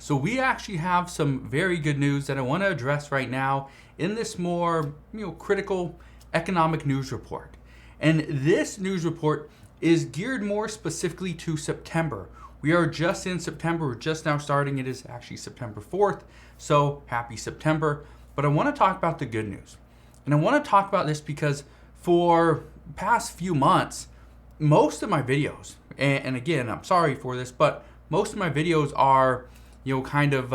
So we actually have some very good news that I want to address right now in this more, critical economic news report. And this news report is geared more specifically to September. We are just in September. We're just now starting. It is actually September 4th. So happy September. But I want to talk about the good news. And I want to talk about this because for the past few months, most of my videos, and again, I'm sorry for this, but most of my videos are, kind of,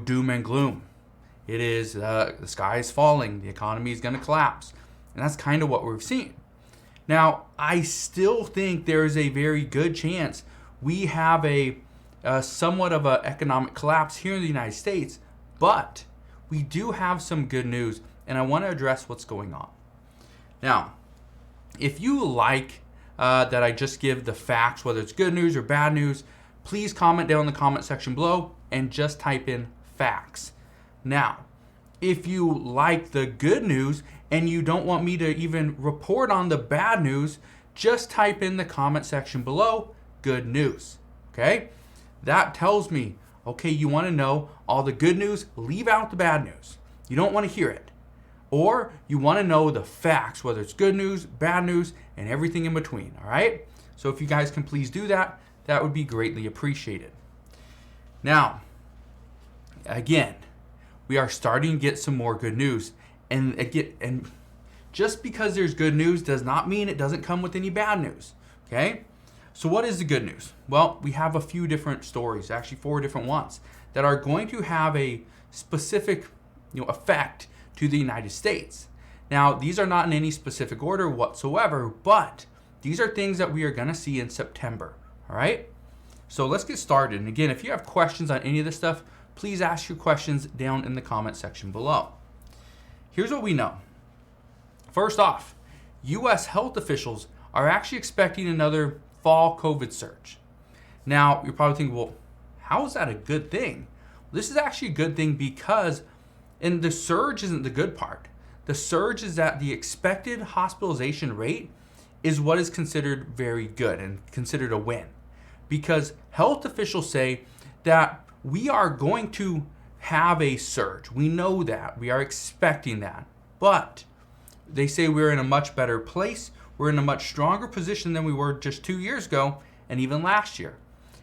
doom and gloom. It is, the sky is falling, the economy is going to collapse. And that's kind of what we've seen. Now, I still think there is a very good chance we have a somewhat of an economic collapse here in the United States, but we do have some good news, and I want to address what's going on. Now, if you like that I just give the facts, whether it's good news or bad news, please comment down in the comment section below and just type in facts. Now, if you like the good news and you don't want me to even report on the bad news, just type in the comment section below, good news, okay? That tells me, okay, you want to know all the good news, leave out the bad news. You don't want to hear it. Or you want to know the facts, whether it's good news, bad news, and everything in between, all right? So if you guys can please do that, that would be greatly appreciated. Now, again, we are starting to get some more good news. And just because there's good news does not mean it doesn't come with any bad news, okay? So what is the good news? Well, we have a few different stories, actually 4 different ones, that are going to have a specific effect to the United States. Now, these are not in any specific order whatsoever, but these are things that we are going to see in September, all right? So let's get started. And again, if you have questions on any of this stuff, please ask your questions down in the comment section below. Here's what we know. First off, U.S. health officials are actually expecting another fall COVID surge. Now, you're probably thinking, well, how is that a good thing? This is actually a good thing because, and the surge isn't the good part. The surge is that the expected hospitalization rate is what is considered very good and considered a win. Because health officials say that we are going to have a surge. We know that. We are expecting that. But they say we're in a much better place. We're in a much stronger position than we were just 2 years ago and even last year.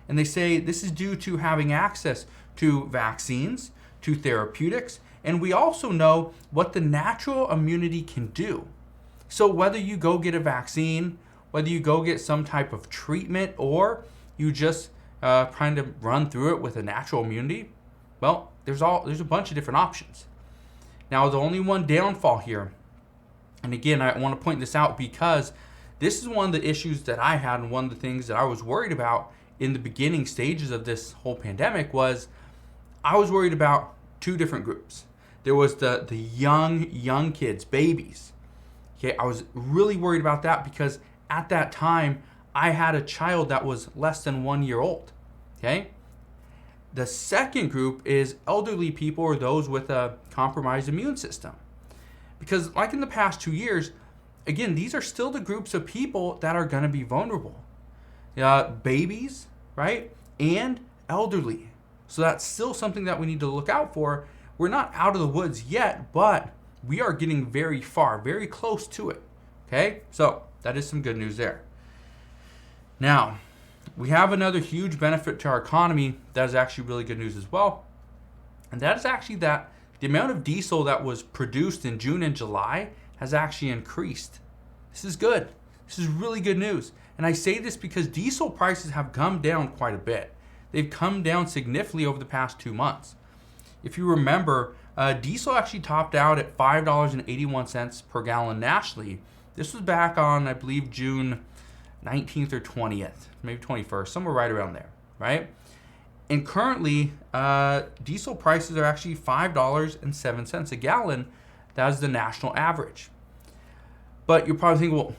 And they say this is due to having access to vaccines, to therapeutics, and we also know what the natural immunity can do. So whether you go get a vaccine, whether you go get some type of treatment, or you just kind of run through it with a natural immunity, well, there's a bunch of different options. Now, the only one downfall here, and again, I want to point this out because this is one of the issues that I had, and one of the things that I was worried about in the beginning stages of this whole pandemic I was worried about 2 different groups. There was the young kids, babies. Okay, I was really worried about that because at that time I had a child that was less than 1 year old. Okay? The second group is elderly people or those with a compromised immune system. Because like in the past 2 years, again, these are still the groups of people that are going to be vulnerable. Babies, right? And elderly. So that's still something that we need to look out for. We're not out of the woods yet, but we are getting very far, very close to it. Okay? So that is some good news there. Now, we have another huge benefit to our economy that is actually really good news as well. And that is actually that the amount of diesel that was produced in June and July has actually increased. This is good. This is really good news. And I say this because diesel prices have come down quite a bit. They've come down significantly over the past 2 months. If you remember, diesel actually topped out at $5.81 per gallon nationally. This was back on, I believe, June 19th or 20th, maybe 21st, somewhere right around there, right? And currently, diesel prices are actually $5.07 a gallon. That is the national average. But you're probably thinking, well,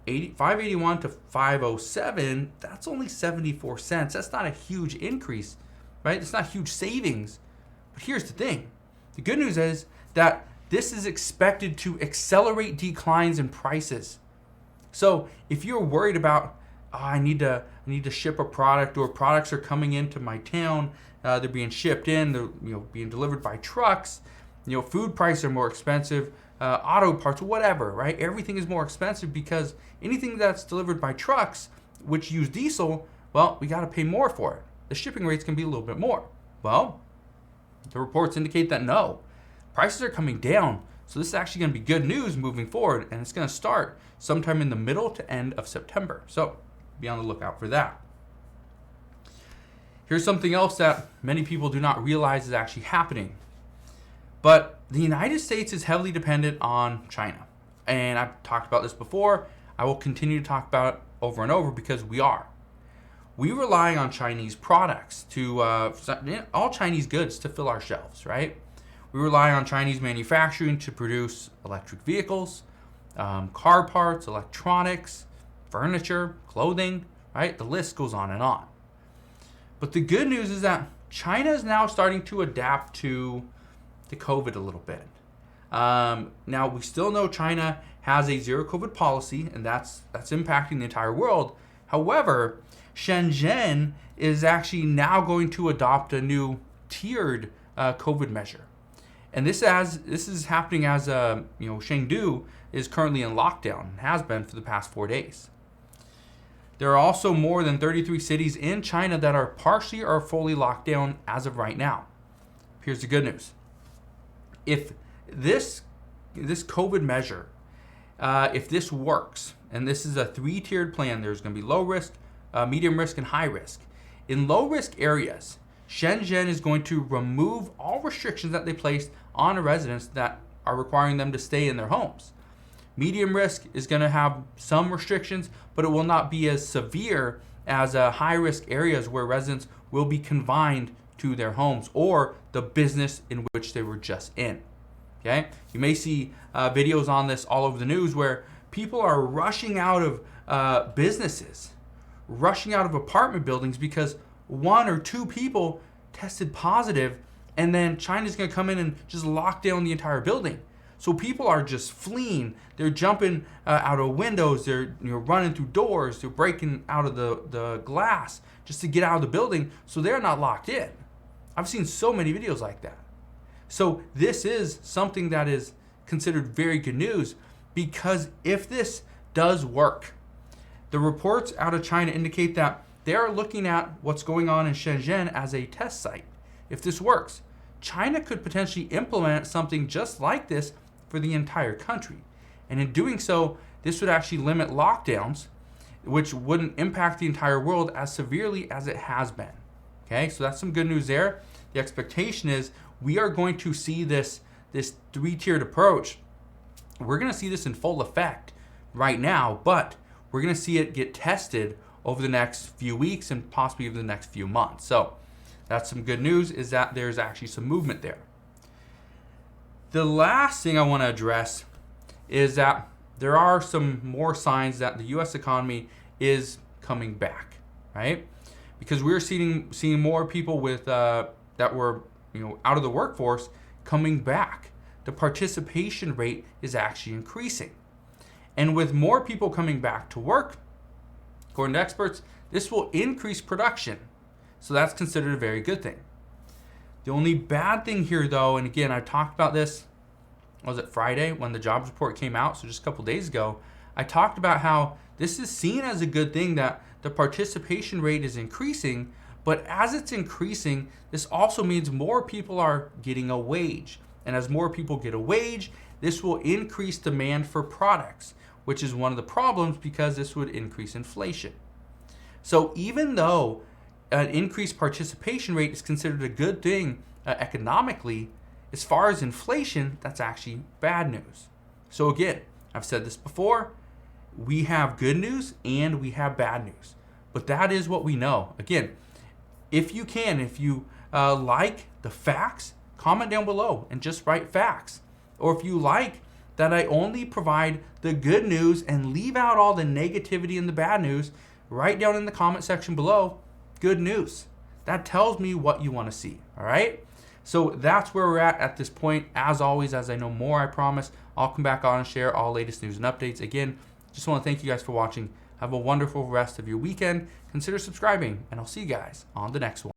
$5.81 to $5.07, that's only 74 cents. That's not a huge increase, right? It's not huge savings. But here's the thing. The good news is that this is expected to accelerate declines in prices. So if you're worried about I need to ship a product, or products are coming into my town. They're being shipped in. They're being delivered by trucks. Food prices are more expensive. Auto parts, whatever, right? Everything is more expensive because anything that's delivered by trucks, which use diesel, well, we got to pay more for it. The shipping rates can be a little bit more. Well, the reports indicate that no, prices are coming down. So this is actually going to be good news moving forward, and it's going to start sometime in the middle to end of September. So be on the lookout for that. Here's something else that many people do not realize is actually happening. But the United States is heavily dependent on China. And I've talked about this before. I will continue to talk about it over and over because we are. We rely on Chinese products to, all Chinese goods to fill our shelves, right? We rely on Chinese manufacturing to produce electric vehicles, car parts, electronics, furniture, clothing, right? The list goes on and on. But the good news is that China is now starting to adapt to COVID a little bit. Now, we still know China has a zero COVID policy, and that's impacting the entire world. However, Shenzhen is actually now going to adopt a new tiered COVID measure. And this is happening as Chengdu is currently in lockdown and has been for the past 4 days. There are also more than 33 cities in China that are partially or fully locked down as of right now. Here's the good news. If this COVID measure, if this works, and this is a 3-tiered plan, there's going to be low risk, medium risk, and high risk. In low risk areas, Shenzhen is going to remove all restrictions that they placed on residents that are requiring them to stay in their homes. Medium risk is going to have some restrictions, but it will not be as severe as high risk areas where residents will be confined to their homes or the business in which they were just in. Okay, you may see videos on this all over the news where people are rushing out of businesses, rushing out of apartment buildings because 1 or 2 people tested positive, and then China's going to come in and just lock down the entire building. So people are just fleeing. They're jumping out of windows. They're running through doors. They're breaking out of the glass just to get out of the building so they're not locked in. I've seen so many videos like that. So this is something that is considered very good news, because if this does work, the reports out of China indicate that they are looking at what's going on in Shenzhen as a test site. If this works, China could potentially implement something just like this for the entire country. And in doing so, this would actually limit lockdowns, which wouldn't impact the entire world as severely as it has been. Okay, so that's some good news there. The expectation is we are going to see this 3-tiered approach. We're going to see this in full effect right now, but we're going to see it get tested over the next few weeks and possibly over the next few months. So that's some good news, is that there's actually some movement there. The last thing I want to address is that there are some more signs that the U.S. economy is coming back, right? Because we're seeing more people with that were out of the workforce coming back. The participation rate is actually increasing. And with more people coming back to work, according to experts, this will increase production. So that's considered a very good thing. The only bad thing here, though, and again, I talked about this, was it Friday when the jobs report came out, so just a couple days ago, I talked about how this is seen as a good thing that the participation rate is increasing, but as it's increasing, this also means more people are getting a wage. And as more people get a wage, this will increase demand for products, which is one of the problems because this would increase inflation. So even though an increased participation rate is considered a good thing economically, as far as inflation, that's actually bad news. So again, I've said this before, we have good news and we have bad news. But that is what we know. Again, if you like the facts, comment down below and just write facts. Or if you like that I only provide the good news and leave out all the negativity and the bad news, write down in the comment section below, good news. That tells me what you want to see, all right? So that's where we're at this point. As always, as I know more, I promise, I'll come back on and share all latest news and updates. Again, just want to thank you guys for watching. Have a wonderful rest of your weekend. Consider subscribing, and I'll see you guys on the next one.